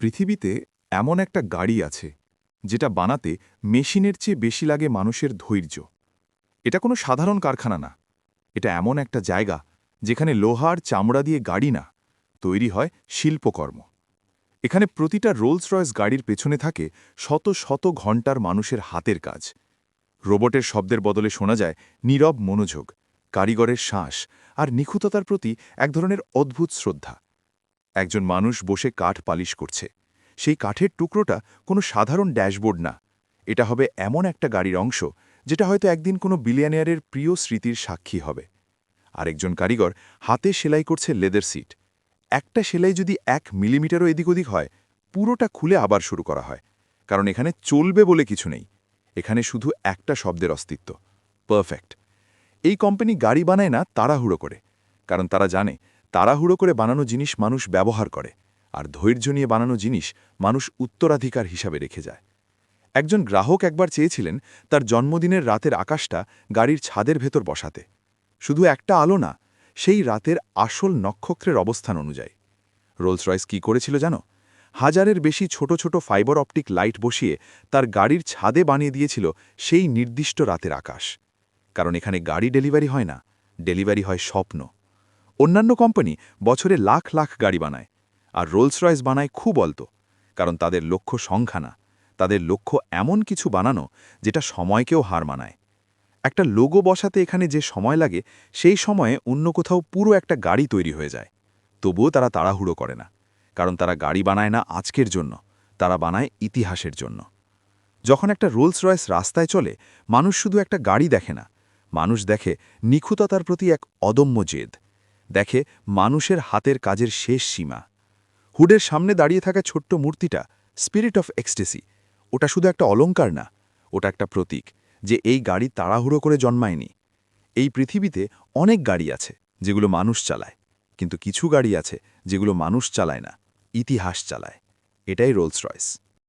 পৃথিবীতে এমন একটা গাড়ি আছে যেটা বানাতে মেশিনের চেয়ে বেশি লাগে মানুষের ধৈর্য। এটা কোনো সাধারণ কারখানা না, এটা এমন একটা জায়গা যেখানে লোহার চামড়া দিয়ে গাড়ি না, তৈরি হয় শিল্পকর্ম। এখানে প্রতিটা রোলস রয়েস গাড়ির পেছনে থাকে শত শত ঘণ্টার মানুষের হাতের কাজ। রোবটের শব্দের বদলে শোনা যায় নীরব মনোযোগ, কারিগরের শ্বাস আর নিখুঁততার প্রতি এক ধরনের অদ্ভুত শ্রদ্ধা। একজন মানুষ বসে কাঠ পালিশ করছে। সেই কাঠের টুকরোটা কোনো সাধারণ ড্যাশবোর্ড না, এটা হবে এমন একটা গাড়ির অংশ যেটা হয়তো একদিন কোনো বিলিয়নিয়ারের প্রিয় স্মৃতির সাক্ষী হবে। আরেকজন কারিগর হাতে সেলাই করছে লেদার সিট। একটা সেলাই যদি 1 মিলিমিটারও এদিক ওদিক হয়, পুরোটা খুলে আবার শুরু করা হয়। কারণ এখানে চলবে বলে কিছু নেই, এখানে শুধু একটা শব্দের অস্তিত্ব, পারফেক্ট। এই কোম্পানি গাড়ি বানায় না তাড়াহুড়ো করে, কারণ তারা জানে তাড়াহুড়ো করে বানানো জিনিস মানুষ ব্যবহার করে, আর ধৈর্য নিয়ে বানানো জিনিস মানুষ উত্তরাধিকার হিসাবে রেখে যায়। একজন গ্রাহক একবার চেয়েছিলেন তার জন্মদিনের রাতের আকাশটা গাড়ির ছাদের ভেতর বসাতে, শুধু একটা আলো না, সেই রাতের আসল নক্ষত্রের অবস্থান অনুযায়ী। রোলস রয়েস কী করেছিল জানো? হাজারের বেশি ছোট ছোট ফাইবার অপটিক লাইট বসিয়ে তার গাড়ির ছাদে বানিয়ে দিয়েছিল সেই নির্দিষ্ট রাতের আকাশ। কারণ এখানে গাড়ি ডেলিভারি হয় না, ডেলিভারি হয় স্বপ্ন। অন্যান্য কোম্পানি বছরে লাখ লাখ গাড়ি বানায়, আর রোলস রয়েস বানায় খুব অল্প, কারণ তাদের লক্ষ্য সংখ্যা না, তাদের লক্ষ্য এমন কিছু বানানো যেটা সময়কেও হার মানায়। একটা লোগো বসাতে এখানে যে সময় লাগে, সেই সময়ে অন্য কোথাও পুরো একটা গাড়ি তৈরি হয়ে যায়। তবুও তারা তাড়াহুড়ো করে না, কারণ তারা গাড়ি বানায় না আজকের জন্য, তারা বানায় ইতিহাসের জন্য। যখন একটা রোলস রয়েস রাস্তায় চলে, মানুষ শুধু একটা গাড়ি দেখে না, মানুষ দেখে নিখুঁততার প্রতি এক অদম্য জেদ, দেখে মানুষের হাতের কাজের শেষ সীমা। হুডের সামনে দাঁড়িয়ে থাকা ছোট্ট মূর্তিটা, স্পিরিট অফ এক্সটেসি, ওটা শুধু একটা অলংকার না, ওটা একটা প্রতীক যে এই গাড়ি তাড়াহুড়ো করে জন্মায়নি। এই পৃথিবীতে অনেক গাড়ি আছে যেগুলো মানুষ চালায়, কিন্তু কিছু গাড়ি আছে যেগুলো মানুষ চালায় না, ইতিহাস চালায়। এটাই রোলস রয়েস।